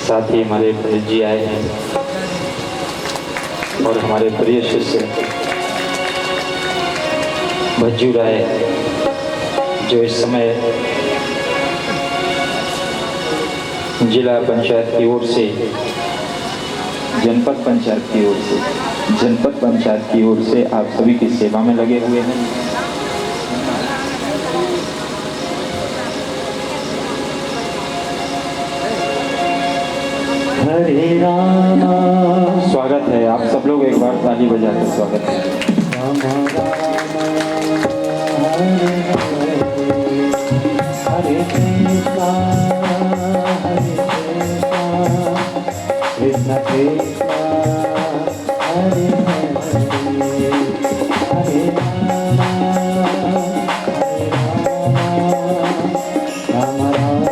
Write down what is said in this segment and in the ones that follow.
साथ ही हमारे पंडित जी आए हैं और हमारे प्रिय शिष्य भज्जू राय जो इस समय जिला पंचायत की ओर से जनपद पंचायत की ओर से आप सभी की सेवा में लगे हुए हैं। हरे राम। स्वागत है, आप सब लोग एक बार ताली बजाकर स्वागत है। राम हरे कृष्णा कृष्ण कृष्ण हरे हरे राम राम राम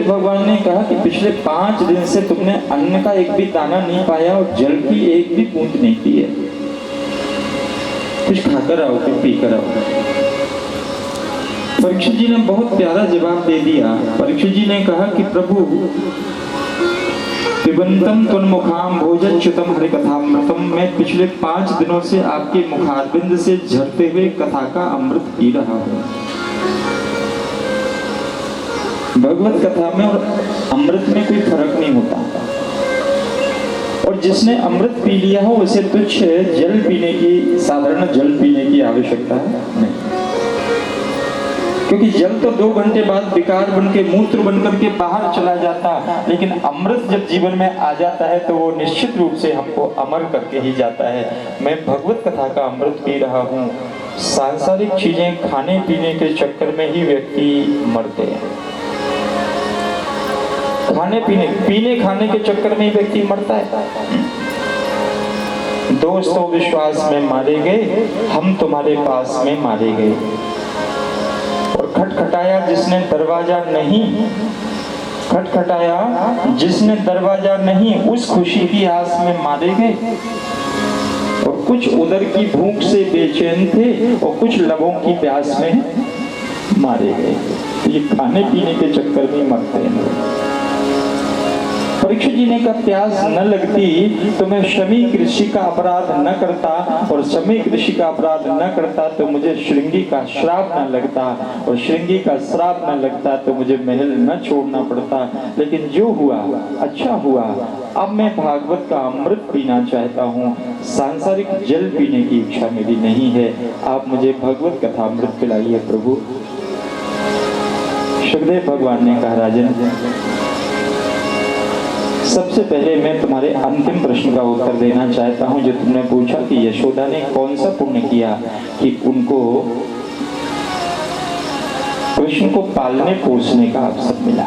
भगवान ने कहा कि पिछले 5 दिन से तुमने अन्न का एक भी दाना नहीं पाया और जल की एक भी बूंद नहीं पी है। कुछ खाकर आओ, कुछ पीकर आओ। परीक्षित जी ने बहुत प्यारा जवाब दे दिया। परीक्षित जी ने कहा कि प्रभु पिबंतम त्वन्मुखाम भोजच्युतम हरिकथामृतम, मैं पिछले 5 दिनों से आपके मुखारबिंद से झरते हुए कथा का अमृत पी रहा हूँ। भगवत कथा में और अमृत में कोई फर्क नहीं होता और जिसने अमृत पी लिया हो उसे तुच्छ जल पीने की, साधारण जल पीने की आवश्यकता नहीं, क्योंकि जल तो 2 घंटे बाद विकार बन के मूत्र बनकर के बाहर चला जाता, लेकिन अमृत जब जीवन में आ जाता है तो वो निश्चित रूप से हमको अमर करके ही जाता है। मैं भगवत कथा का अमृत पी रहा हूँ। सांसारिक चीजें खाने पीने के चक्कर में ही व्यक्ति मरते हैं। खाने पीने खाने के चक्कर में ही व्यक्ति मरता है। दोस्तों विश्वास में मारे गए, हम तुम्हारे पास में मारे गए। और खटखटाया जिसने दरवाजा नहीं, उस खुशी की आस में मारे गए। और कुछ उदर की भूख से बेचैन थे और कुछ लबों की प्यास में मारे गए। ये खाने पीने के चक्कर में मरते हैं। परीक्षित जी ने कहा प्यास न लगती तो मैं शमी ऋषि का अपराध न करता, और शमी ऋषि का अपराध न करता तो मुझे श्रृंगी का श्राप न लगता, और श्रृंगी का श्राप न लगता तो मुझे महल न छोड़ना पड़ता। लेकिन जो हुआ अच्छा हुआ। अब मैं भागवत का अमृत पीना चाहता हूँ। सांसारिक जल पीने की इच्छा मेरी नहीं है। आप मुझे भगवत कथा अमृत पिलाइए प्रभु। सुखदेव भगवान ने कहा राजन, सबसे पहले मैं तुम्हारे अंतिम प्रश्न का उत्तर देना चाहता हूं जो तुमने पूछा कि यशोदा ने कौन सा पुण्य किया कि उनको कृष्ण को पालने पोसने का अवसर मिला।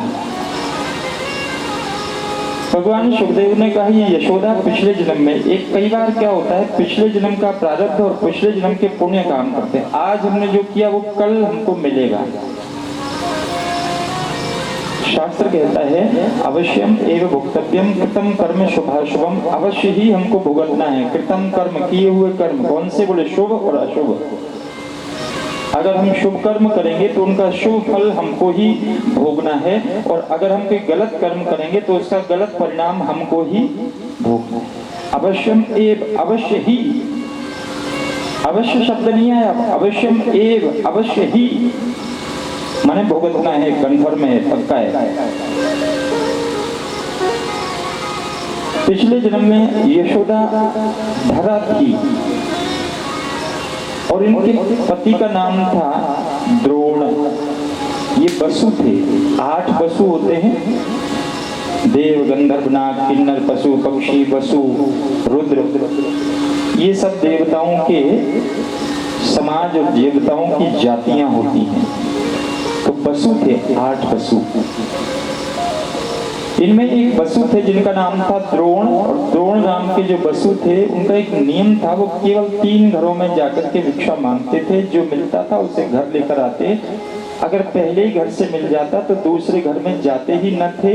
भगवान सुखदेव ने कहा ये यशोदा पिछले जन्म में, एक कई बार क्या होता है पिछले जन्म का प्रारब्ध और पिछले जन्म के पुण्य काम करते हैं। आज हमने जो किया वो कल हमको मिलेगा। शास्त्र कहता है अवश्यम एवं भुक्तव्यम कृतम कर्म शुभाशुभम, अवश्य ही हमको भुगतना है। कृतम कर्म, किए हुए कर्म, कौन से बोले शुभ और अशुभ। अगर हम शुभ कर्म करेंगे तो उनका शुभ फल हमको ही भोगना है, और अगर हम कोई गलत कर्म करेंगे तो उसका गलत परिणाम हमको ही भोगना है। अवश्यम एव, अवश्य ही, अवश्य शब्द नहीं है, अवश्यम एव, अवश्य ही माने भुगतना है, कन्फर्म है, पक्का है। पिछले जन्म में यशोदा धरा थी और इनके पति का नाम था द्रोण। ये वसु थे, 8 वसु होते हैं, देव, गंधर्व, नाग, किन्नर, पशु, पक्षी, वसु, रुद्र, ये सब देवताओं के समाज और देवताओं की जातियां होती हैं। तो वसु थे, 8 वसु। इनमें एक वसु थे जिनका नाम था द्रोण, और द्रोण नाम के जो वसु थे उनका एक नियम था, वो केवल 3 घरों में जाकर के भिक्षा मांगते थे। जो मिलता था उसे घर लेकर आते, अगर पहले ही घर से मिल जाता तो दूसरे घर में जाते ही न थे,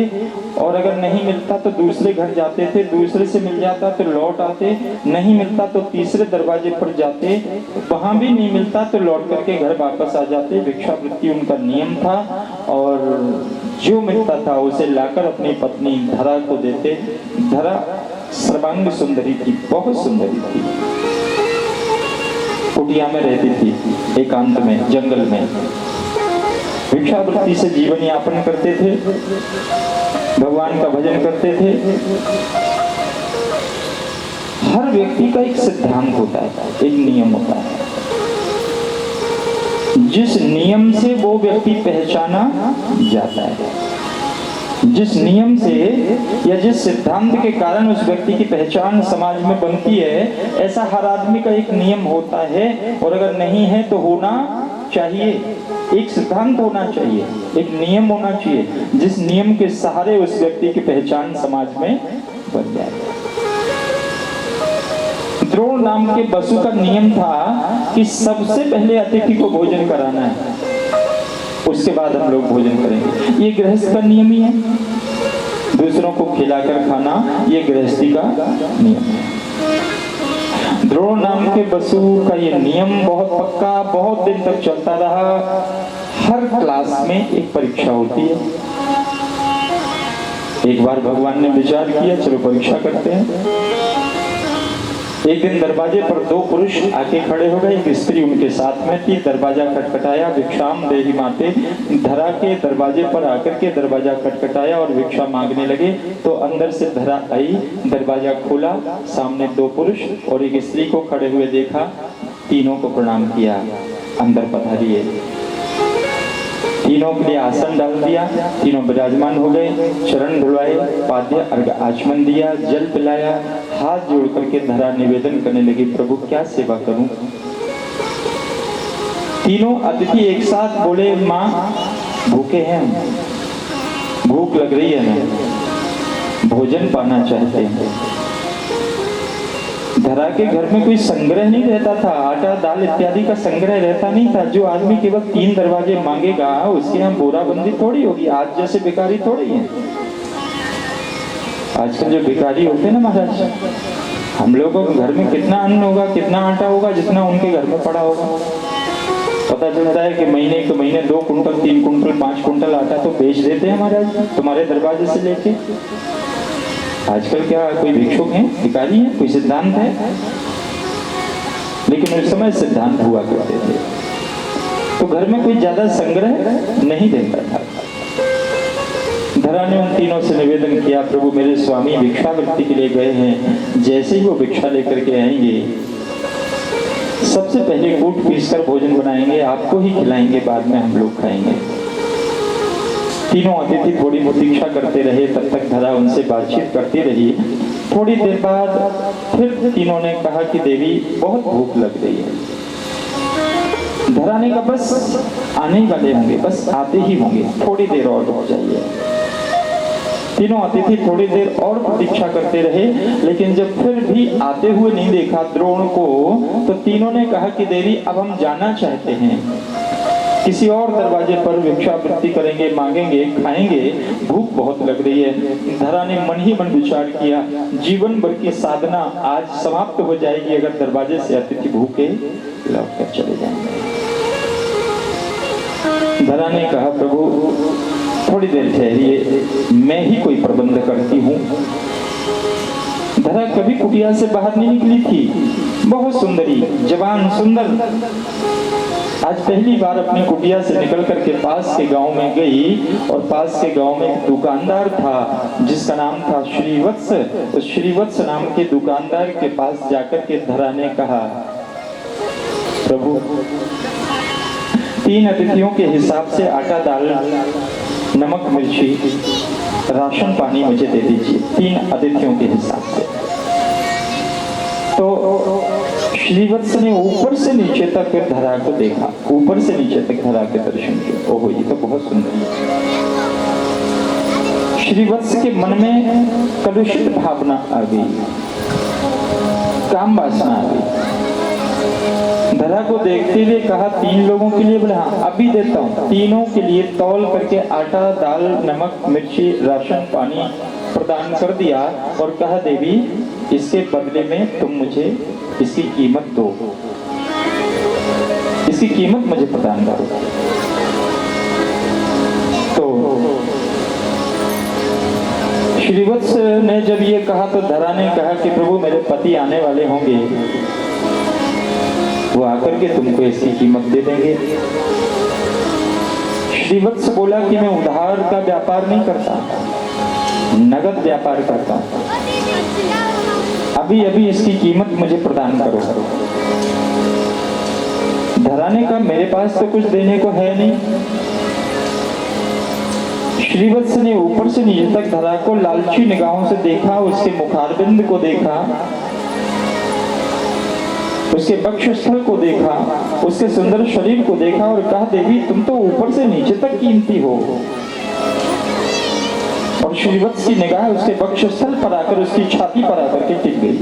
और अगर नहीं मिलता तो दूसरे घर जाते थे, दूसरे से मिल जाता तो लौट आते, नहीं मिलता तो तीसरे दरवाजे पर जाते, वहां भी नहीं मिलता तो लौट करके घर वापस आ जाते। भिक्षावृत्ति उनका नियम था, और जो मिलता था उसे लाकर अपनी पत्नी धरा को देते। धरा सर्वांग सुंदरी थी, बहुत सुंदरी थी, कुटिया में रहती थी, एकांत में, जंगल में, भिक्षावृत्ति से जीवन यापन करते थे, भगवान का भजन करते थे। हर व्यक्ति का एक सिद्धांत होता है, एक नियम होता है, जिस नियम से वो व्यक्ति पहचाना जाता है, जिस नियम से या जिस सिद्धांत के कारण उस व्यक्ति की पहचान समाज में बनती है, ऐसा हर आदमी का एक नियम होता है। और अगर नहीं है तो होना चाहिए, एक सिद्धांत होना चाहिए, एक नियम होना चाहिए, जिस नियम के सहारे उस व्यक्ति की पहचान समाज में बन जाए। द्रोण नाम के वसु का नियम था कि सबसे पहले अतिथि को भोजन कराना है, उसके बाद हम लोग भोजन करेंगे। ये गृहस्थ का नियम ही है, दूसरों को खिलाकर खाना ये गृहस्थी का नियम है। द्रोण नाम के वसु का ये नियम बहुत पक्का, बहुत दिन तक चलता रहा। हर क्लास में एक परीक्षा होती है। एक बार भगवान ने विचार किया, चलो परीक्षा करते हैं। एक दिन दरवाजे पर 2 पुरुष आके खड़े हो गए, एक स्त्री उनके साथ में थी। दरवाजा खटखटाया, भिक्षाम देहि माते, धरा के दरवाजे पर आकर के दरवाजा खटखटाया और भिक्षा मांगने लगे। तो अंदर से धरा आई, दरवाजा खोला, सामने 2 पुरुष और एक स्त्री को खड़े हुए देखा। तीनों को प्रणाम किया, अंदर पधारिए। तीनों के लिए आसन डाल दिया, तीनों विराजमान हो गए, चरण धुलवाए, पाद्य अर्घ आचमन दिया, जल पिलाया, हाथ जोड़ करके धरा निवेदन करने लगी, प्रभु क्या सेवा करूं। तीनों अतिथि एक साथ बोले, माँ भूखे हैं, भूख लग रही है ना, भोजन पाना चाहते हैं। धरा के घर में कोई संग्रह नहीं रहता था, आटा दाल इत्यादि का संग्रह रहता नहीं था। जो आदमी केवल 3 दरवाजे मांगेगा उसके यहाँ बोराबंदी थोड़ी होगी, आज जैसे भिखारी थोड़ी है। आजकल जो भिखारी होते हैं ना महाराज, हम लोगों के घर में कितना अन्न होगा, कितना आटा होगा, जितना उनके घर में पड़ा होगा। पता चलता है कि महीने के महीने 2 कुंटल 3 कुंटल 5 कुंटल आटा तो बेच देते हैं महाराज, तुम्हारे दरवाजे से लेके। आजकल क्या कोई भिक्षुक है, भिखारी है, कोई सिद्धांत है? लेकिन उस समय सिद्धांत हुआ करते थे, तो घर में कोई ज्यादा संग्रह नहीं देता था। धरा ने उन तीनों से निवेदन किया, प्रभु मेरे स्वामी भिक्षावृत्ति के लिए गए हैं, जैसे ही वो भिक्षा लेकर के आएंगे सबसे पहले कूट पीस कर भोजन बनाएंगे, आपको ही खिलाएंगे, बाद में हम लोग खाएंगे। तीनों अतिथि थोड़ी प्रतीक्षा करते रहे, तब तक धरा उनसे बातचीत करती रही। थोड़ी देर बाद फिर तीनों ने कहा कि देवी बहुत भूख लग रही है। धरा ने कहा बस आने वाले होंगे, बस आते ही होंगे, थोड़ी देर और रुक जाइए। तीनों अतिथि थोड़ी देर और प्रतीक्षा करते रहे, लेकिन जब फिर भी आते हुए नहीं देखा द्रोण को, तो तीनों ने कहा कि देवी अब हम जाना चाहते हैं, किसी और दरवाजे पर भिक्षावृत्ति करेंगे, मांगेंगे, खाएंगे, भूख बहुत लग रही है। धरा ने मन ही मन विचार किया, जीवन भर की साधना आज समाप्त हो जाएगी अगर दरवाजे से अतिथि भूखे लौट कर चले जाएंगे। धरा ने कहा, प्रभु थोड़ी देर ठहरिए, मैं ही कोई प्रबंध करती हूँ। धरा कभी कुटिया से बाहर नहीं निकली थी, बहुत सुंदरी, जवान, सुंदर। आज पहली बार अपने कुटिया से निकल करके पास के गांव में गई, और पास के गांव में एक दुकानदार था जिसका नाम था श्रीवत्स। उस श्रीवत्स नाम के दुकानदार के पास जाकर के धरा ने कहा, प्रभु 3 अतिथियों के हिसाब से आटा, दाल, नमक, मिर्ची, राशन पानी मुझे दे दीजिए, 3 अतिथियों के हिसाब से। तो श्रीवत्स ने ऊपर से नीचे तक फिर धरा को देखा, ऊपर से नीचे तक धरा के दर्शन किए। ओहो, ये तो बहुत सुंदर है। श्रीवत्स के मन में कलुषित भावना आ गई, काम वासना आ गई। धरा को देखते हुए कहा, 3 लोगों के लिए? बोले हाँ, अभी देता हूँ। तीनों के लिए तौल करके आटा, दाल, नमक, मिर्ची, राशन पानी प्रदान कर दिया और कहा, देवी इसके बदले में तुम मुझे इसकी कीमत दो, इसकी कीमत मुझे प्रदान करो। तो श्रीवत्स ने जब ये कहा तो धरा ने कहा कि प्रभु मेरे पति आने वाले होंगे, वो आकर के तुमको इसकी कीमत दे देंगे। श्रीवत्स बोला कि मैं उधार का व्यापार नहीं करता, नगद व्यापार करता हूं, अभी अभी इसकी कीमत मुझे प्रदान करो। धरा ने कहा, मेरे पास तो कुछ देने को है नहीं। श्रीवत्स ने ऊपर से नीचे तक धरा को लालची निगाहों से देखा, उसके मुखारबिंद को देखा, उसके वक्षस्थल को देखा, उसके सुंदर शरीर को देखा और कहा, देवी तुम तो ऊपर से नीचे तक कीमती हो। और श्रीवत्स की निगाह उसके वक्षस्थल पर आकर, उसकी छाती पर आकर के टिक गई।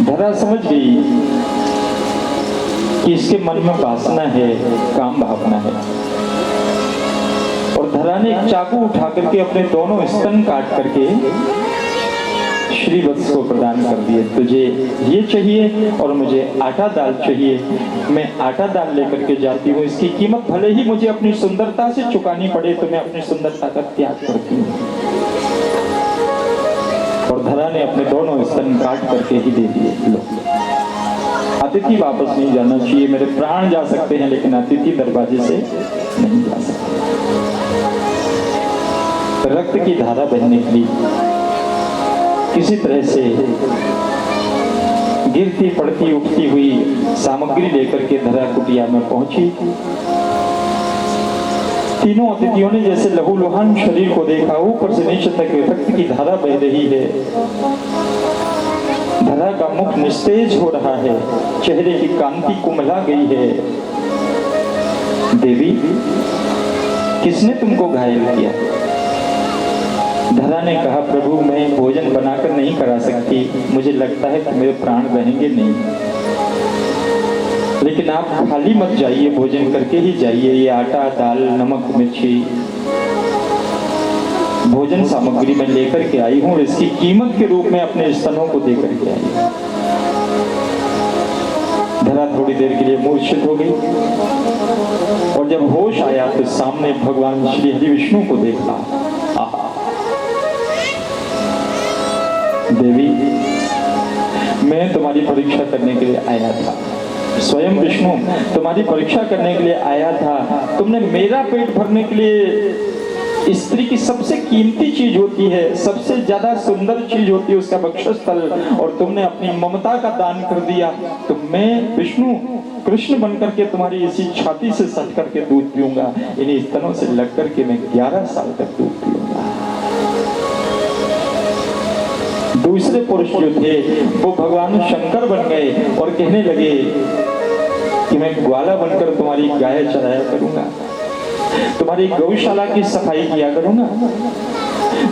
धरा समझ गई कि इसके मन में वासना है, काम भावना है। और धरा ने एक चाकू उठा करके अपने दोनों स्तन काट करके श्रीवत्स को प्रदान कर दिए, तुझे ये चाहिए और मुझे आटा दाल चाहिए, मैं आटा दाल लेकर के जाती हूँ, इसकी कीमत भले ही मुझे अपनी सुंदरता से चुकानी पड़े तो मैं अपनी सुंदरता का त्याग करती हूँ। और धरा ने अपने दोनों स्तन काट करके ही दे दिए। लो, अतिथि वापस नहीं जाना चाहिए, मेरे प्राण जा सकते हैं लेकिन अतिथि दरवाजे से नहीं जा सकते। रक्त की धारा बहने के लिए किसी तरह से गिरती पड़ती उठती हुई सामग्री लेकर के धरा कुटिया में पहुंची। तीनों अतिथियों ने जैसे लहूलुहान शरीर को देखा, ऊपर से नीचे तक रक्त की धारा बह रही है, धरा का मुख निस्तेज हो रहा है, चेहरे की कांति कुमला गई है। देवी किसने तुमको घायल किया? धरा ने कहा, प्रभु मैं भोजन बनाकर नहीं करा सकती, मुझे लगता है कि मेरे प्राण रहेंगे नहीं, लेकिन आप खाली मत जाइए, भोजन करके ही जाइए। ये आटा, दाल, नमक, मिर्ची भोजन सामग्री में लेकर के आई हूँ, इसकी कीमत के रूप में अपने स्तनों को देकर के आई। धरा थोड़ी देर के लिए मूर्छित हो गई और जब होश आया तो सामने भगवान श्री हरि विष्णु को देखा। देवी मैं तुम्हारी परीक्षा करने के लिए आया था, स्वयं विष्णु तुम्हारी परीक्षा करने के लिए आया था। तुमने मेरा पेट भरने के लिए, स्त्री की सबसे कीमती चीज होती है, सबसे ज्यादा सुंदर चीज होती है उसका वक्षस्थल, और तुमने अपनी ममता का दान कर दिया। तो मैं विष्णु कृष्ण बनकर के तुम्हारी इसी छाती से सट करके दूध पीऊंगा, इन्हीं स्तनों से लग करके मैं 11 साल तक दूध पीऊंगा। दूसरे पुरुष जो थे वो भगवान शंकर बन गए और कहने लगे कि मैं ग्वाला बनकर तुम्हारी गाय चराया करूंगा, तुम्हारी गौशाला की सफाई किया करूंगा।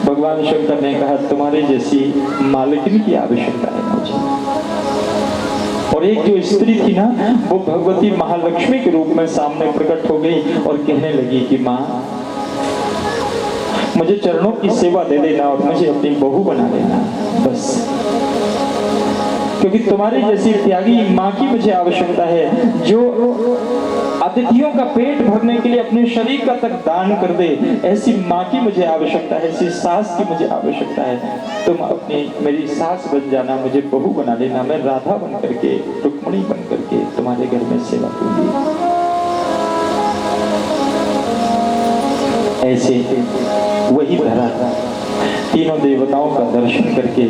भगवान शंकर ने कहा, तुम्हारी जैसी मालकिन की आवश्यकता है मुझे। और एक जो स्त्री थी ना, वो भगवती महालक्ष्मी के रूप में सामने प्रकट हो गई और कहने लगी कि माँ मुझे चरणों की सेवा दे देना और मुझे अपनी बहू बना देना बस, क्योंकि तुम्हारी जैसी त्यागी माँ की मुझे आवश्यकता है, जो अतिथियों का पेट भरने के लिए अपने शरीर का तक दान कर दे, ऐसी माँ की मुझे आवश्यकता है, ऐसी सास की मुझे आवश्यकता है। तुम अपनी मेरी सास बन जाना, मुझे बहू बना लेना, मैं राधा बन करके, रुक्मणी बन करके तुम्हारे घर में सेवा करूंगी। ऐसे वही धरा तीनों देवताओं का दर्शन करके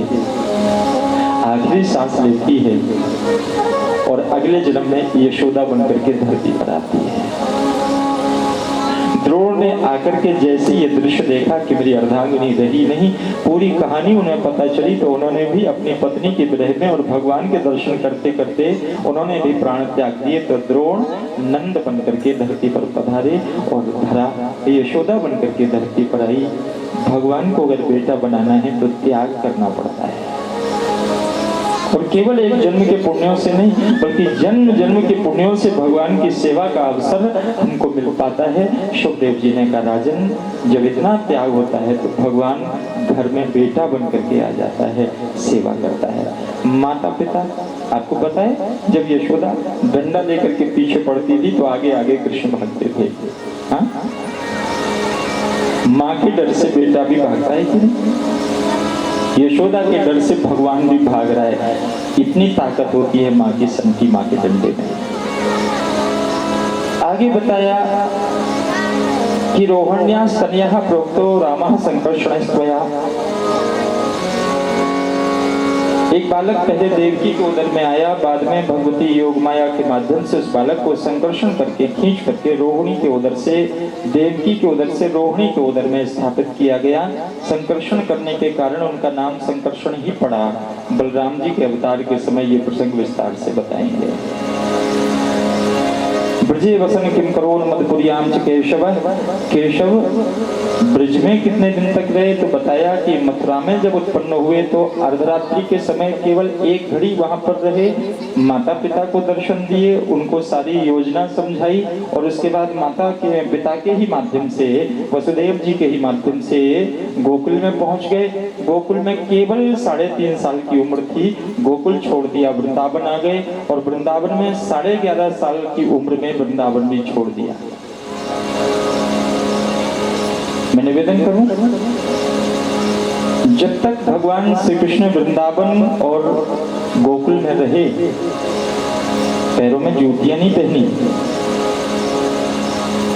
आखिरी सांस लेती है और अगले जन्म में यशोदा बनकर के धरती पर आती है। द्रोण ने आकर के जैसे ये दृश्य देखा कि मेरी अर्धांगिनी रही नहीं, पूरी कहानी उन्हें पता चली, तो उन्होंने भी अपनी पत्नी के विरह में और भगवान के दर्शन करते करते उन्होंने भी प्राण त्याग दिए। तो द्रोण नंद बनकर के धरती पर पधारे और धरा यशोदा बनकर के धरती पर आई। भगवान को अगर बेटा बनाना है तो त्याग करना पड़ता है, और केवल एक जन्म के पुण्यों से नहीं बल्कि जन्म जन्म के पुण्यों से भगवान की सेवा का अवसर हमको मिल पाता है। शुकदेव जी ने कहा, राजन जब इतना त्याग होता है तो भगवान घर में बेटा बन करके आ जाता है, सेवा करता है। माता पिता आपको पता है, जब यशोदा डंडा लेकर के पीछे पड़ती थी तो आगे आगे कृष्ण भागते थे। हाँ? माँ के डर से बेटा भी भागता है कि नहीं? यशोदा के डर से भगवान भी भाग रहा है। इतनी ताकत होती है माँ की संकी, माँ के डंडे में। आगे बताया कि रोहण्या स्तन्यः प्रोक्तो रामः संकर्षणस्त्वया। एक बालक पहले देवकी के उदर में आया, बाद में भगवती योग माया के माध्यम से उस बालक को संकर्षण करके खींच करके रोहिणी के उदर से, देवकी के उदर से रोहिणी के उदर में स्थापित किया गया। संकर्षण करने के कारण उनका नाम संकर्षण ही पड़ा। बलराम जी के अवतार के समय ये प्रसंग विस्तार से बताएंगे। ब्रजे वसन किम करोन मधुपुरियाम च केशव। केशव ब्रज में कितने दिन तक रहे, तो बताया कि मथुरा में जब उत्पन्न हुए तो अर्धरात्रि के समय केवल एक घड़ी वहां पर रहे, माता पिता को दर्शन दिए, उनको सारी योजना समझाई, और उसके बाद माता के पिता के ही माध्यम से, वसुदेव जी के ही माध्यम से गोकुल में पहुंच गए। गोकुल में केवल 3.5 साल की उम्र थी, गोकुल छोड़ दिया, वृंदावन आ गए, और वृंदावन में 11.5 साल की उम्र में वृंदावन भी छोड़ दिया। मैं निवेदन करूं, जब तक भगवान श्री कृष्ण वृंदावन और गोकुल में रहे, पैरों में जूतियां नहीं पहनी,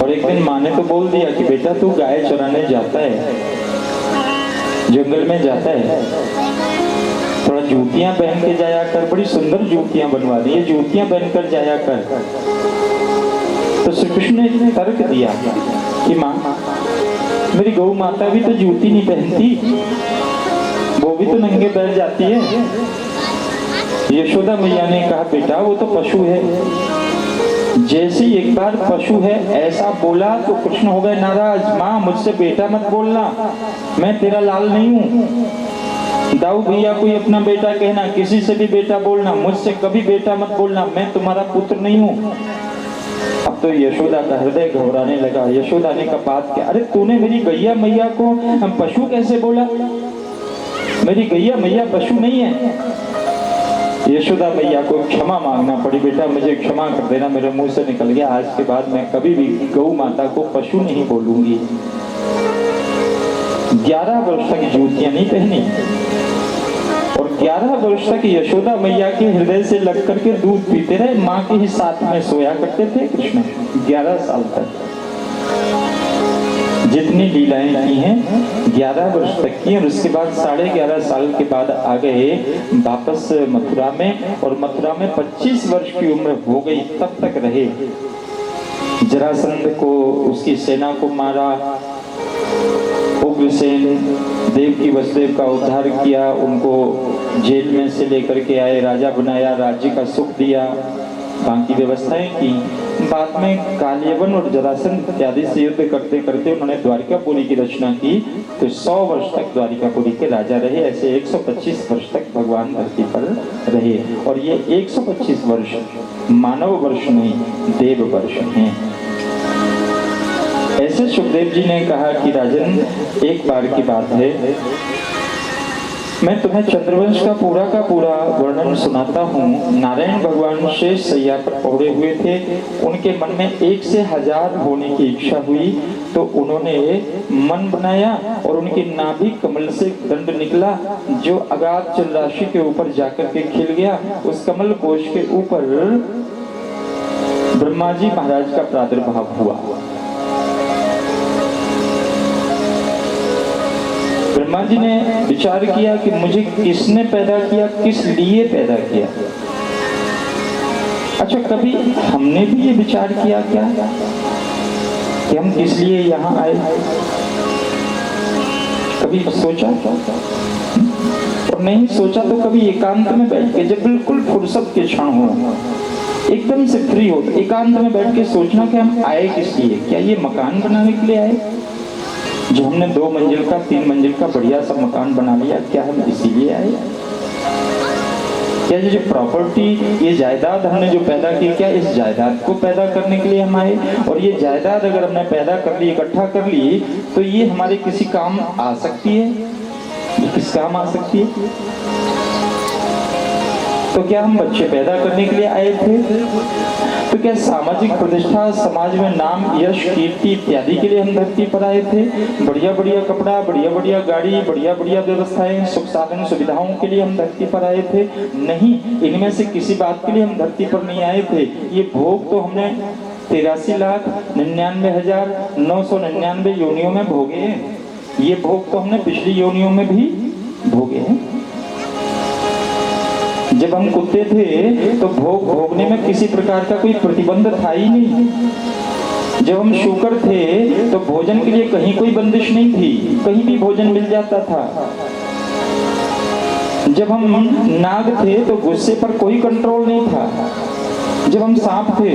और एक दिन माँ ने तो बोल दिया कि बेटा तू गाय चराने जाता है, जंगल में जाता है, थोड़ा जूतियां पहन के जाया कर, बड़ी सुंदर जूतियां बनवा दी है, जूतियां पहनकर जाया कर। तो श्री कृष्ण ने तर्क दिया कि माँ, मेरी गौ माता भी तो जूती नहीं पहनती, वो भी तो नंगे पैर जाती है। यशोदा मैया ने कहा, बेटा वो तो पशु है। जैसे एक बार पशु है ऐसा बोला तो कृष्ण हो गए नाराज। माँ मुझसे बेटा मत बोलना, मैं तेरा लाल नहीं हूँ। दाऊ भैया कोई अपना बेटा कहना, किसी से भी बेटा बोलना, मुझसे कभी बेटा मत बोलना, मैं तुम्हारा पुत्र नहीं हूँ। अब तो यशोदा का हृदय घबराने लगा। यशोदा ने कहा, बात क्या? अरे तूने मेरी गैया मैया को पशु कैसे बोला? मेरी गैया मैया पशु नहीं है। यशोदा मैया को क्षमा मांगना पड़ी। बेटा मुझे क्षमा कर देना, मेरे मुंह से निकल गया, आज के बाद मैं कभी भी गौ माता को पशु नहीं बोलूंगी। 11 वर्ष तक जूतियां नहीं पहनी, और 11 वर्ष तक यशोदा मैया के हृदय से लग करके दूध पीते रहे। माँ के ही साथ में सोया करते थे कृष्ण 11 साल तक। जितनी लीलाएं की हैं 11 वर्ष तक की, और उसके बाद 11.5 साल के बाद आ गए वापस मथुरा में, और मथुरा में 25 वर्ष की उम्र हो गई तब तक रहे। जरासंध को, उसकी सेना को मारा, उग्रसेन देवकी वसुदेव का उद्धार किया, उनको जेल में से लेकर के आए, राजा बनाया, राज्य का सुख दिया, बाकी व्यवस्थाएं की। बाद में कालियवन और जरासंध इत्यादि से युद्ध करते करते उन्होंने द्वारिकापुरी की रचना की, तो 100 वर्ष तक द्वारिकापुरी के राजा रहे। ऐसे 125 वर्ष तक भगवान धरती पर रहे, और ये 125 वर्ष मानव वर्ष नहीं, देव वर्ष हैं। ऐसे सुखदेव जी ने कहा कि राजन, एक बार की बात है, मैं तुम्हें चंद्रवंश का पूरा वर्णन सुनाता हूँ। नारायण भगवान शेष सैया पर ओढ़े हुए थे। उनके मन में 1 से 1000 होने की इच्छा हुई, तो उन्होंने मन बनाया और उनकी नाभि कमल से दंड निकला, जो अगाध जल राशि के ऊपर जाकर के खिल गया। उस कमल कोश के ऊपर ब्रह्मा जी महाराज का प्रादुर्भाव हुआ। ब्रह्मा जी ने विचार किया कि मुझे किसने पैदा किया, किस लिए पैदा किया। अच्छा, कभी हमने भी ये विचार किया क्या कि हम किस लिए यहाँ आए? कभी सोचा? और नहीं सोचा तो कभी एकांत में बैठ के, जब बिल्कुल फुर्सत के क्षण हो, एकदम से फ्री हो, तो एकांत में बैठ के सोचना कि हम आए किस लिए। क्या ये मकान बनाने के लिए आए? जो हमने 2 मंजिल का 3 मंजिल का बढ़िया सा मकान बना लिया, क्या हम इसीलिए आए? क्या ये जो प्रॉपर्टी, ये जायदाद हमने जो पैदा की, क्या इस जायदाद को पैदा करने के लिए हम आए? और ये जायदाद अगर हमने पैदा कर ली, इकट्ठा कर ली, तो ये हमारे किसी काम आ सकती है? ये किस काम आ सकती है? तो क्या हम बच्चे पैदा करने के लिए आए थे? तो क्या सामाजिक प्रतिष्ठा, समाज में नाम, यश, कीर्ति इत्यादि के लिए हम धरती पर आए थे? बढ़िया बढ़िया कपड़ा, बढ़िया बढ़िया गाड़ी, बढ़िया बढ़िया व्यवस्थाएं, सुख साधन सुविधाओं के लिए हम धरती पर आए थे? नहीं, इनमें से किसी बात के लिए हम धरती पर नहीं आए थे। ये भोग तो हमने 83,99,999 योनियों में भोगे हैं। ये भोग तो हमने पिछली योनियों में भी भोगे हैं। जब हम कुत्ते थे तो भोग भोगने में किसी प्रकार का कोई प्रतिबंध था ही नहीं। जब हम शूकर थे तो भोजन के लिए कहीं कोई बंदिश नहीं थी, कहीं भी भोजन मिल जाता था। जब हम नाग थे तो गुस्से पर कोई कंट्रोल नहीं था। जब हम सांप थे,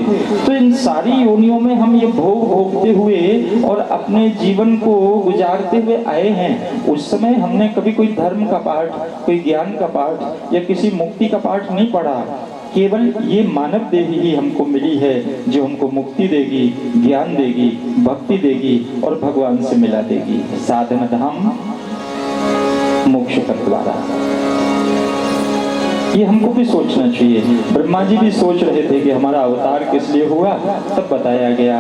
तो इन सारी योनियों में हम ये भोग भोगते हुए और अपने जीवन को गुजारते हुए आए हैं। उस समय हमने कभी कोई धर्म का पाठ, कोई ज्ञान का पाठ या किसी मुक्ति का पाठ नहीं पढ़ा। केवल ये मानव देही ही हमको मिली है, जो हमको मुक्ति देगी, ज्ञान देगी, भक्ति देगी और भगवान से मिला देगी। साधन धाम मोक्ष का द्वारा। ये हमको भी सोचना चाहिए। ब्रह्मा जी भी सोच रहे थे कि हमारा अवतार किस लिए हुआ। तब बताया गया,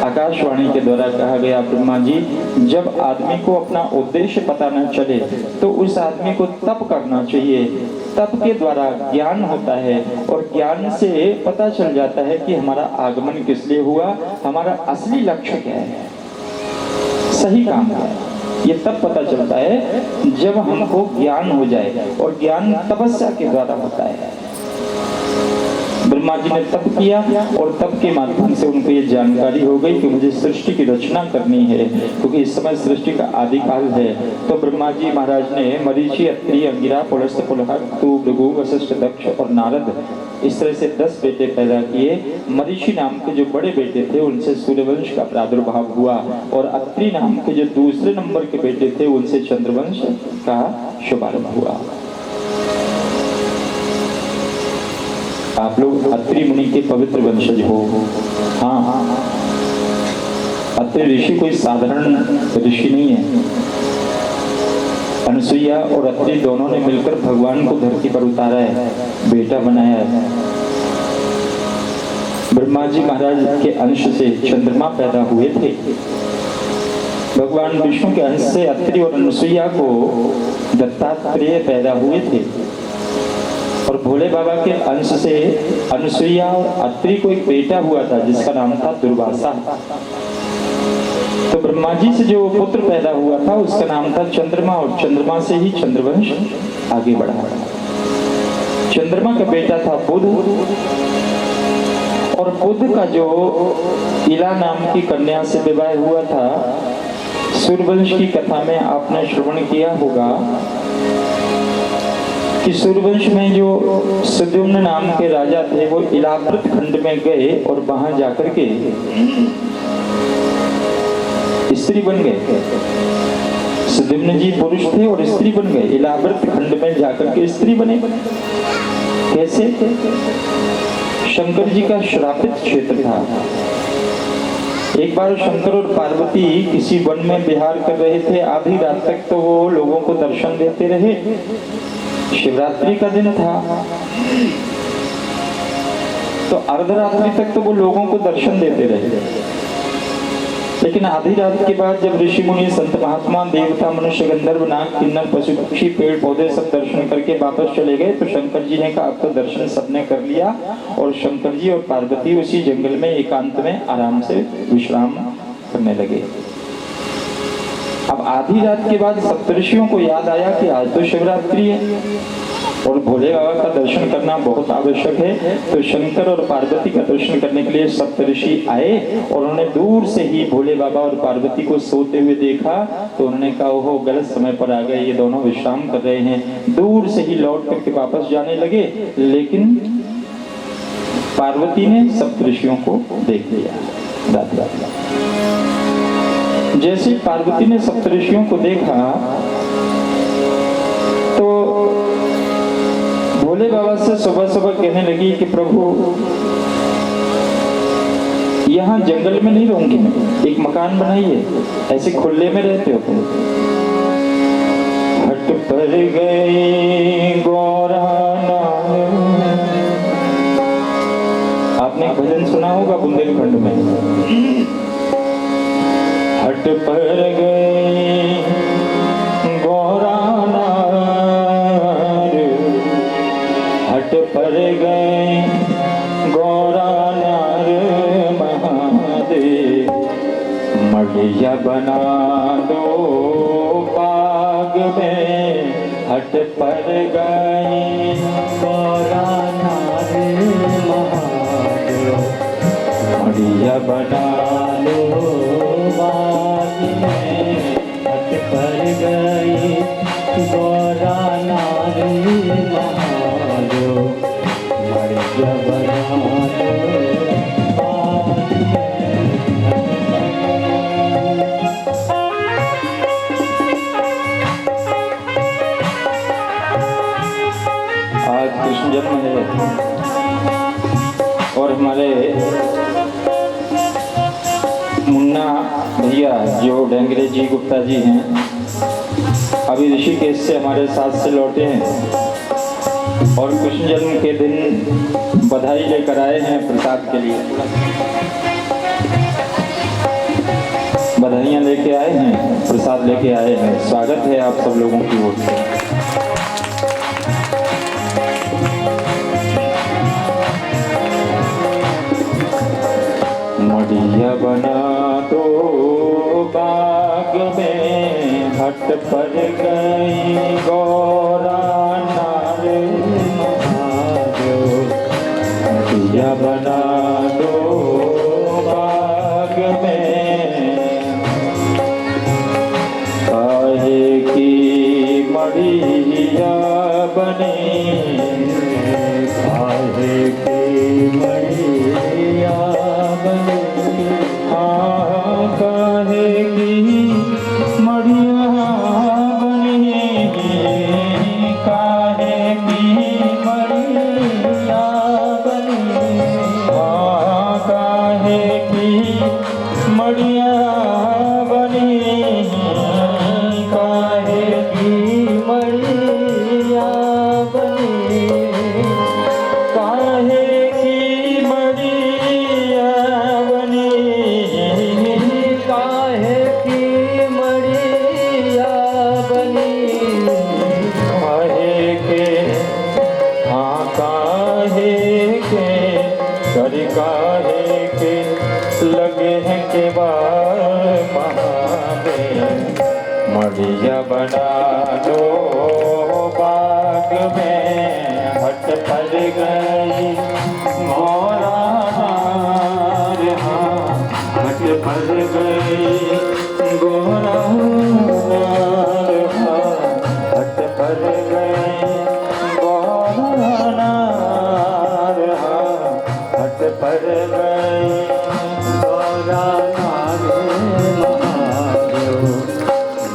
आकाशवाणी के द्वारा कहा गया, ब्रह्मा जी, जब आदमी को अपना उद्देश्य पता न चले तो उस आदमी को तप करना चाहिए। तप के द्वारा ज्ञान होता है और ज्ञान से पता चल जाता है कि हमारा आगमन किस लिए हुआ, हमारा असली लक्ष्य क्या है, सही काम क्या है। ये तब पता चलता है जब हमको ज्ञान हो जाए, और ज्ञान तपस्या के द्वारा होता है। ब्रह्मा जी ने तप किया और तप के माध्यम से उनको ये जानकारी हो गई कि मुझे सृष्टि की रचना करनी है, क्योंकि इस समय सृष्टि का आदिकाल है। तो ब्रह्मा जी महाराज ने मरीचि, अत्रि, अंगिरा, पुलस्त्य, पुलहर, तू, भृगु, वशिष्ठ, दक्ष और नारद, इस तरह से 10 बेटे पैदा किए। मरीचि नाम के जो बड़े बेटे थे उनसे सूर्यवंश का प्रादुर्भाव हुआ, और अत्रि नाम के जो दूसरे नंबर के बेटे थे उनसे चंद्रवंश का शुभारंभ हुआ। आप लोग अत्रि मुनि के पवित्र वंशज हो। हाँ, अत्रि ऋषि कोई साधारण ऋषि नहीं है। अनसुईया और अत्रि दोनों ने मिलकर भगवान को धरती पर उतारा है, बेटा बनाया है। ब्रह्मा जी महाराज के अंश से चंद्रमा पैदा हुए थे। भगवान विष्णु के अंश से अत्रि और अनसुईया को दत्तात्रेय पैदा हुए थे, और भोले बाबा के अंश से अनसुईया और अत्रि को एक बेटा हुआ था जिसका नाम था दुर्वासा। तो ब्रह्मा जी से जो पुत्र पैदा हुआ था उसका नाम था चंद्रमा, और चंद्रमा से ही चंद्रवंश आगे बढ़ा। चंद्रमा का बेटा था बुध, और बुध का जो इला नाम की कन्या से विवाह हुआ था, सूर्यवंश की कथा में आपने श्रवण किया होगा कि सूर्यवंश में जो सुद्युम्न नाम के राजा थे वो इलावृत खंड में गए और वहां जाकर के स्त्री बन गए। सुद्युम्न जी पुरुष थे और स्त्री बन गए, इलावृत खंड में जाकर के स्त्री बने। कैसे? शंकर जी का श्रापित क्षेत्र था, एक बार शंकर और पार्वती किसी वन में विहार कर रहे थे। आधी रात तक तो वो लोगों को दर्शन देते रहे। शिवरात्रि का दिन था तो अर्धरात्रि तक तो वो लोगों को दर्शन देते रहे। लेकिन आधी रात के बाद जब ऋषि मुनि संत महात्मा देवता मनुष्य गंधर्व नाग किन्नर पशु पक्षी पेड़ पौधे सब दर्शन करके वापस चले गए तो शंकर जी ने कहा अब तो दर्शन सबने कर लिया। और शंकर जी और पार्वती उसी जंगल में एकांत में आराम से विश्राम करने लगे। अब आधी रात के बाद सप्तऋषियों को याद आया कि आज तो शिवरात्रि है और भोले बाबा का दर्शन करना बहुत आवश्यक है। तो शंकर और पार्वती का दर्शन करने के लिए सप्तऋषि आए और उन्होंने दूर से ही भोले बाबा और पार्वती को सोते हुए देखा तो उन्होंने कहा ओहो गलत समय पर आ गए, ये दोनों विश्राम कर रहे हैं। दूर से ही लौट करके वापस जाने लगे। लेकिन पार्वती ने सप्तऋषियों को देख लिया। रात रात जैसे पार्वती ने सप्तऋषियों को देखा तो भोले बाबा से सुबह सुबह कहने लगी कि प्रभु यहाँ जंगल में नहीं रहूंगी मैं, एक मकान बनाइए, ऐसे खुले में रहते हो तुम। हट पर गए गौरा आपने एक भजन सुना होगा बुंदेलखंड में। हट पर गए गौरा हट पर गए गौरा नार महादेव मढ़िया बना दो बाग में। हट पर गए गौरा नार महादेव मढ़िया बना दो बाग में। हट पर गए गौरा नार महादेव मढ़िया बना दो बाग में। आज कृष्ण जन्म है और हमारे मुन्ना भैया जो डेंगरे जी गुप्ता जी हैं अभी ऋषिकेश से हमारे साथ से लौटे हैं और कृष्ण जन्म के दिन बधाई लेकर आए हैं प्रसाद के लिए। बधाइयाँ लेके आए हैं, प्रसाद लेके आए हैं। स्वागत है आप सब लोगों की ओर से। मढ़िया बना दो बाग में। हट पर गई गौरा नार महादेव मढ़िया बना दो बाग में। काहे की मढ़िया बने, काहे की मढ़िया बने। काहे की मढ़िया बने, काहे की मढ़िया बने। काहे की मढ़िया बने, काहे की मढ़िया बने। काहे की मढ़िया बने, काहे की मढ़िया बने। काहे के हाँ काहे के कर काहे के लगे हैं के बार महादेव मढ़िया बना दो बाग में। हट पर गई गौरा नार हट पर गई गौरा नार हट पर गई गौरा नार हट पर गई गौरा नार महादेव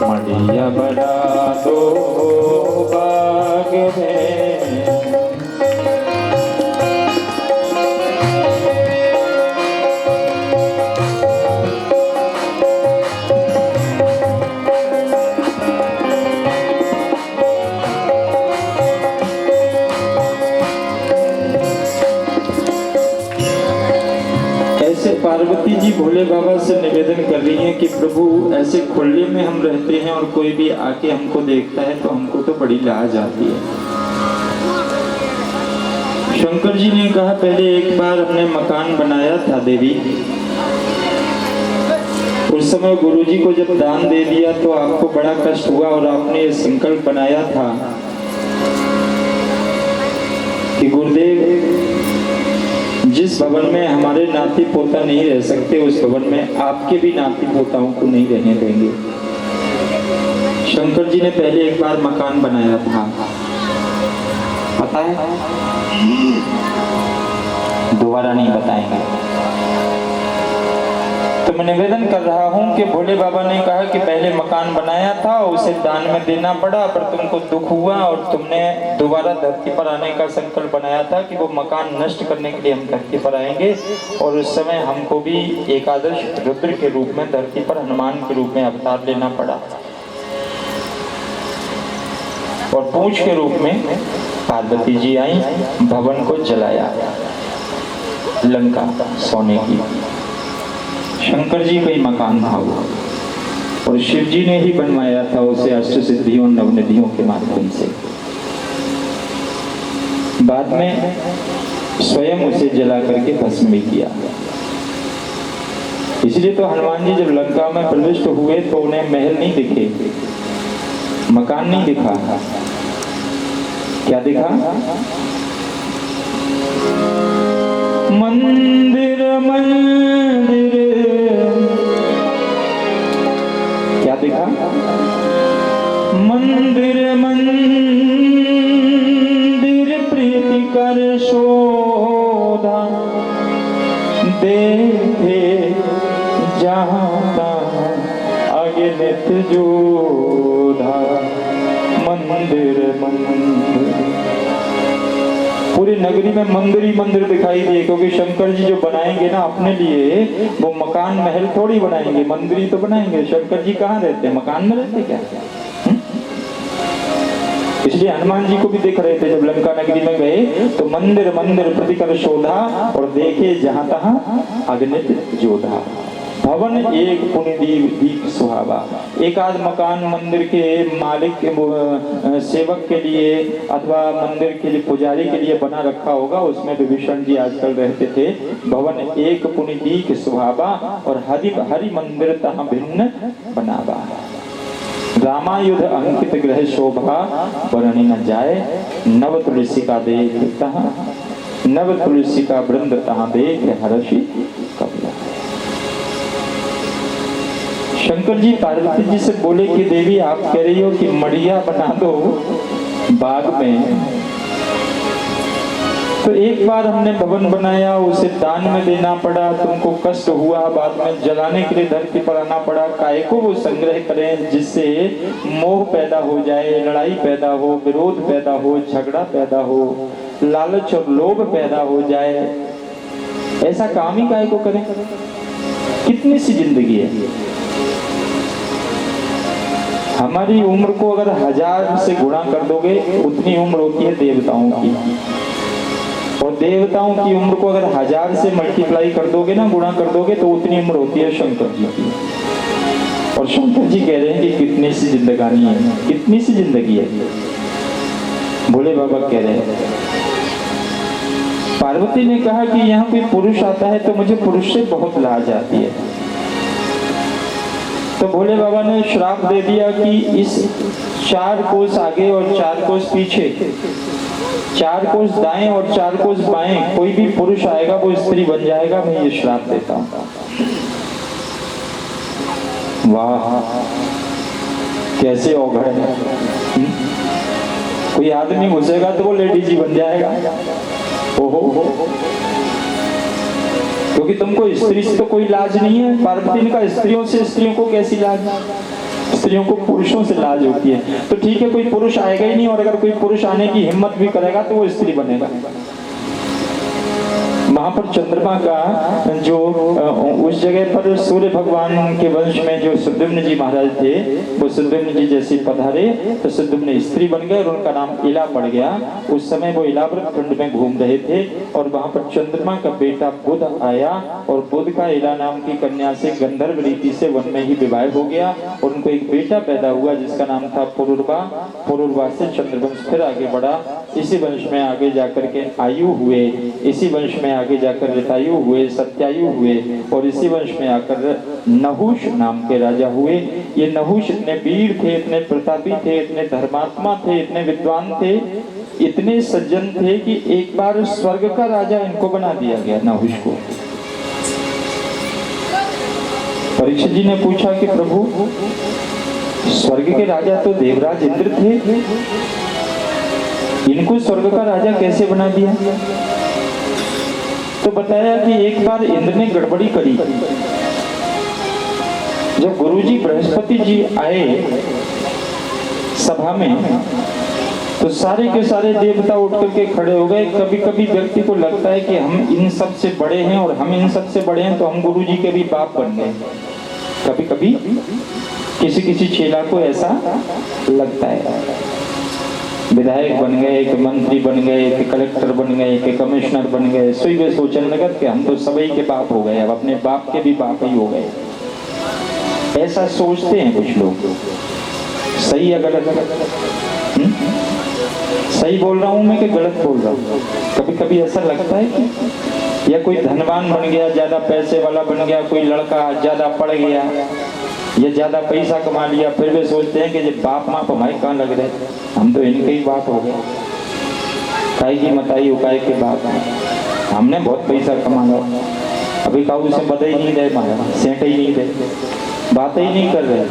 मढ़िया बना दो बाग में। पार्वती जी भोले बाबा से निवेदन कर रही हैं कि प्रभु ऐसे खुले में हम रहते हैं और कोई भी आके हमको देखता है तो हमको तो बड़ी लाज आती है। शंकर जी ने कहा पहले एक बार हमने मकान बनाया था देवी, उस समय गुरुजी को जब दान दे दिया तो आपको बड़ा कष्ट हुआ और आपने ये संकल्प बनाया था कि गुरुदेव जिस भवन में हमारे नाती पोता नहीं रह सकते उस भवन में आपके भी नाती पोताओं को नहीं रहने देंगे। शंकर जी ने पहले एक बार मकान बनाया था, पता है? दोबारा नहीं बताएंगे। तो मैं निवेदन कर रहा हूं कि भोले बाबा ने कहा कि पहले मकान बनाया था, उसे दान में देना पड़ा, पर तुमको दुख हुआ और तुमने दोबारा धरती पर आने का संकल्प बनाया था कि वो मकान नष्ट करने के लिए हम धरती पर आएंगे। और उस समय हमको भी एकादश रुद्र के रूप में धरती पर हनुमान के रूप में अवतार लेना पड़ा और पूंछ के रूप में पार्वती जी आई, भवन को जलाया, लंका सोने की। शंकर जी का ही मकान था वो और शिव जी ने ही बनवाया था उसे अष्ट सिद्धियों नवनिधियों के माध्यम से। बाद में स्वयं उसे जला करके भस्म भी किया। इसलिए तो हनुमान जी जब लंका में प्रविष्ट हुए तो उन्हें महल नहीं दिखे, मकान नहीं दिखा, क्या दिखा? मंदिर मंदिर, क्या दिखा? मंदिर मंदिर प्रीति कर शोधा, देखे जहाँ अगणित जोधा। मंदिर मंदिर, पूरी नगरी में मंदिर ही मंदिर दिखाई दिए, क्योंकि शंकर जी जो बनाएंगे ना अपने लिए, वो मकान महल थोड़ी बनाएंगे, मंदिर ही तो बनाएंगे। शंकर जी कहाँ रहते हैं? मकान में रहते क्या? इसलिए हनुमान जी को भी देख रहे थे जब लंका नगरी में गए तो मंदिर मंदिर प्रतिकर शोधा और देखे जहां तहां अगणित जोधा। भवन एक पुण्य दीप सुहावा। एक आध मकान मंदिर के मालिक के सेवक के लिए अथवा मंदिर के लिए पुजारी के लिए बना रखा होगा, उसमें विभीषण जी आजकल रहते थे। भवन एक पुण्य दीप सुहावा और हरि मंदिर तहाँ भिन्न बनावा। रामायुध अंकित ग्रह शोभा वर्णि न जाए, नव तुलसी का देख तहाँ, नव तुलसी का वृंद तहाँ देख हर्षि कबला। शंकर जी पार्वती जी से बोले कि देवी आप कह रही हो कि मड़िया बना दो बाग में, तो एक बार हमने भवन बनाया, उसे दान में देना पड़ा, तुमको कष्ट हुआ, बाद में जलाने के लिए धरती पर आना पड़ा। काहे को वो संग्रह करें जिससे मोह पैदा हो जाए, लड़ाई पैदा हो, विरोध पैदा हो, झगड़ा पैदा हो, लालच और लोभ पैदा हो जाए। ऐसा काम ही काहे को करें? कितनी सी जिंदगी है। हमारी उम्र को अगर 1000 से गुणा कर दोगे उतनी उम्र होती है देवताओं की, और देवताओं की उम्र को अगर 1000 से मल्टीप्लाई कर दोगे ना, गुणा कर दोगे, तो उतनी उम्र होती है शंकर जी की। और शंकर जी कह रहे हैं कि कितनी सी जिंदगानी है, कितनी सी जिंदगी है। भोले बाबा कह रहे हैं। पार्वती ने कहा कि यहाँ कोई पुरुष आता है तो मुझे पुरुष से बहुत लाज आती है। तो भोले बाबा ने श्राप दे दिया कि इस 4 कोस आगे और 4 कोस पीछे, 4 कोस दाएं और 4 कोस बाएं कोई भी पुरुष आएगा वो स्त्री बन जाएगा। मैं ये श्राप देता हूं। वाह, कैसे औघड़ है। कोई आदमी घुसेगा तो वो लेडीज ही बन जाएगा। ओहो, क्योंकि तुमको स्त्री से तो कोई लाज नहीं है। पार्वती ने कहा स्त्रियों से, स्त्रियों को कैसी लाज? स्त्रियों को पुरुषों से लाज होती है। तो ठीक है, कोई पुरुष आएगा ही नहीं, और अगर कोई पुरुष आने की हिम्मत भी करेगा तो वो स्त्री बनेगा। वहां पर चंद्रमा का जो उस जगह पर सूर्य भगवान के वंश में जो सुद्युम्न जी महाराज थे, वो सुद्युम्न जी जैसे पधारे तो सुद्युम्न स्त्री बन गए और उनका नाम इला पड़ गया। उस समय वो इलाव्रत कुंड में घूम रहे थे और वहां पर चंद्रमा का बेटा बुध आया और बुध का इला नाम की कन्या से गंधर्व रीति से वन में ही विवाह हो गया और उनको एक बेटा पैदा हुआ जिसका नाम था पुरुरवा। पुरुरवा से चंद्रवंश फिर आगे बढ़ा। इसी वंश में आगे जाकर के आयु हुए, इसी वंश में आगे जाकर ऋतायु हुए, सत्यायु हुए और इसी वंश में आकर नहुष नाम के राजा हुए। ये नहुष इतने वीर थे, इतने प्रतापी थे, इतने धर्मात्मा थे, इतने विद्वान थे, इतने सज्जन थे कि एक बार स्वर्ग का राजा इनको बना दिया गया नहुष को। परीक्षित जी ने पूछा कि प्रभु स्वर्ग के राजा तो देवराज इंद्र थे, इनको स्वर्ग का राजा कैसे बना दिया? तो बताया कि एक बार इंद्र ने गड़बड़ी करी। जब गुरुजी बृहस्पति जी आए सभा में तो सारे के सारे देवता उठ करके खड़े हो गए। कभी कभी व्यक्ति को लगता है कि हम इन सब से बड़े हैं और हम इन सब से बड़े हैं तो हम गुरुजी के भी बाप बन गए। कभी कभी किसी किसी चेला को ऐसा लगता है। विधायक बन गए, एक मंत्री बन गए, एक कलेक्टर बन गए, एक कमिश्नर बन गए, सोई वे सोचने लगा कि हम तो सभी के बाप हो गए, अब अपने बाप के भी बाप ही हो गए। ऐसा सोचते हैं कुछ लोग। सही या गलत? सही बोल रहा हूं मैं कि गलत बोल रहा हूं? कभी कभी ऐसा लगता है कि या कोई धनवान बन गया, ज्यादा पैसे वाला बन गया, कोई लड़का ज्यादा पढ़ गया या ज्यादा पैसा कमा लिया, फिर वे सोचते हैं कि ये बाप माँ हमारे कहाँ लग रहे, हम तो इनके ही बाप हो गए। काय की मताई उकाय के बाप हैं, हमने बहुत पैसा कमा लिया, अभी काबू से बदल ही नहीं रहे, मारा सेंट ही नहीं रहे, बात ही नहीं कर रहे।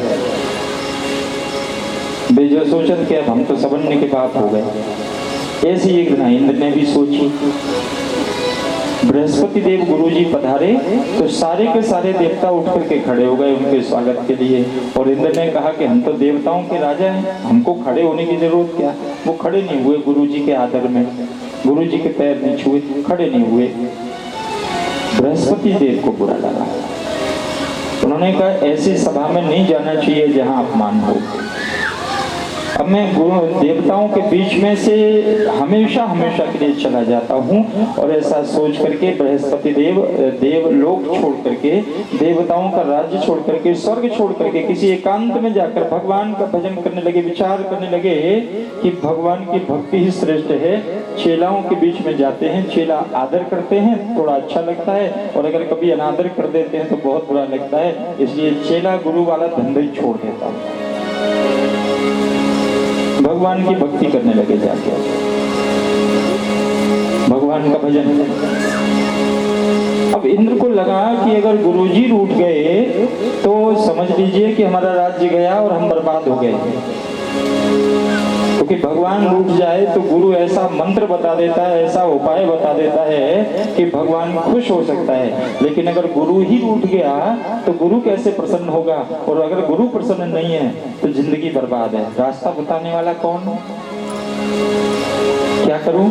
वे जो सोचत के अब हम तो सबन्ने के बाप हो गए। ऐसी एक दिन इंद्र ने भी सोची। बृहस्पति देव गुरुजी पधारे तो सारे के सारे देवता उठ करके खड़े हो गए उनके स्वागत के लिए। और इंद्र ने कहा कि हम तो देवताओं के राजा हैं, हमको खड़े होने की जरूरत क्या? वो खड़े नहीं हुए गुरुजी के आदर में, गुरुजी के पैर नहीं छुए, खड़े नहीं हुए। बृहस्पति देव को बुरा लगा। उन्होंने कहा ऐसी सभा में नहीं जाना चाहिए जहां अपमान हो। अब मैं देवताओं के बीच में से हमेशा हमेशा के लिए चला जाता हूँ। और ऐसा सोच करके बृहस्पति देव देवलोक छोड़ करके, देवताओं का राज्य छोड़ करके, स्वर्ग छोड़ करके किसी एकांत में जाकर भगवान का भजन करने लगे, विचार करने लगे कि भगवान की भक्ति ही श्रेष्ठ है। चेलाओं के बीच में जाते हैं, चेला आदर करते हैं, थोड़ा अच्छा लगता है, और अगर कभी अनादर कर देते हैं तो बहुत बुरा लगता है। इसलिए चेला गुरु वाला धंधा ही छोड़ देता हूँ, भगवान की भक्ति करने लगे जाके, भगवान का भजन। अब इंद्र को लगा कि अगर गुरुजी रूठ गए तो समझ लीजिए कि हमारा राज्य गया और हम बर्बाद हो गए। क्योंकि भगवान रूठ जाए तो गुरु ऐसा मंत्र बता देता है, ऐसा उपाय बता देता है कि भगवान खुश हो सकता है। लेकिन अगर गुरु ही रूठ गया तो गुरु कैसे प्रसन्न होगा? और अगर गुरु प्रसन्न नहीं है तो जिंदगी बर्बाद है। रास्ता बताने वाला कौन? क्या करूं?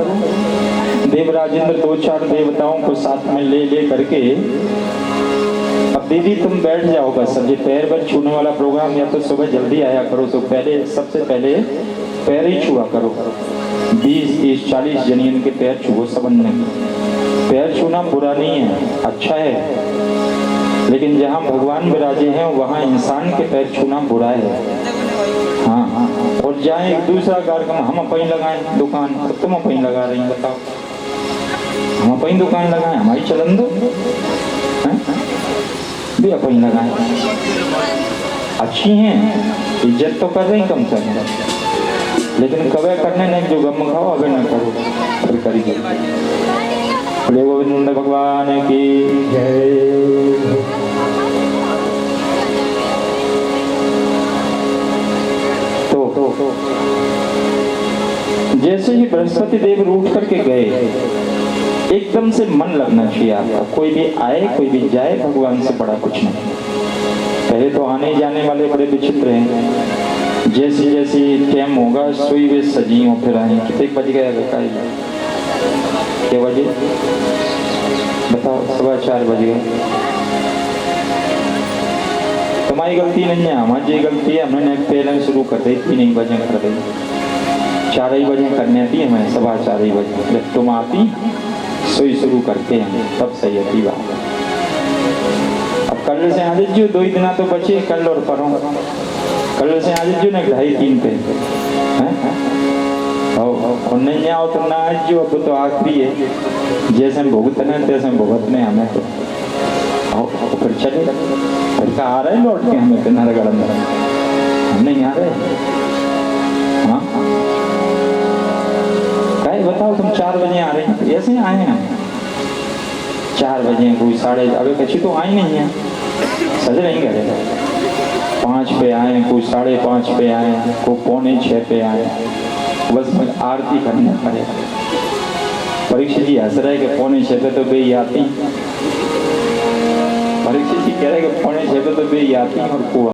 देवराजेंद्र 2-4 देवताओं को साथ में ले करके, अब दीदी तुम बैठ जाओ बस, अब ये पैर पर छूने वाला प्रोग्राम, या तो सुबह जल्दी आया करो तो पहले सबसे पहले पैर ही छुआ करो। 20-30-40 जनियन के पैर छुओ सबन ने। पैर छूना बुरा नहीं है, अच्छा है, लेकिन जहाँ भगवान विराजे हैं वहाँ इंसान के पैर छूना बुरा है। हाँ, और जहाँ एक दूसरा कार्यक्रम हम अपनी लगाए दुकान, तो तुम अपनी लगा रही बताओ, हम अपनी दुकान लगाए, हमारी चलन दो भी अपनी लगाए, अच्छी हैं, इज्जत तो कर रही कम से कम, लेकिन कवे करने नहीं जो गम खाओ अबे न करो, फिर करिए। बोले गोविंद भगवान की जय। तो जैसे ही बृहस्पति देव रूठ करके गए, एकदम से मन लगना चाहिए आपका। कोई भी आए कोई भी जाए, भगवान से बड़ा कुछ नहीं। पहले तो आने जाने वाले बड़े विचित्र हैं। जैसे जैसे टाइम होगा सोई वे सजियों फिर आए। कितने बज गए? क्या बजे? 4:15 बज गए। तुम्हारी गलती नहीं है, हमारी गलती है, हमने पहले शुरू कर दी 3 बजे कर दी, 4 बजे करने थी हमें, 4:15 बजे जब तुम आती सोई शुरू करते हैं तब सही होती बात। अब कल से आज जो 2 ही दिन तो बचे, कल और परसों, कल से आज जो ना 2:30-3 पे नहीं आओ तो ना आज जो, अब तो आखिरी है, जैसे हम भुगतने तैसे हम भुगतने हमें तो आओ फिर चले, फिर का आ रहे लौट के हमें नरगढ़ में, हम नहीं आ रहे। हाँ कहे बताओ तुम 4 बजे आ रहे हैं, ऐसे आए हैं 4 बजे, कोई 4:30, अभी कच्ची तो आई नहीं है, सज नहीं करे, 5 पे आए, कोई 5:30 पे आए, कोई 5:45 पे आए, बस आरती करना पड़े। परीक्षा जी हंस रहे कि 5:45 पे तो बे आती, परीक्षा जी कह रहे कि 5:45 पे तो बे आती और को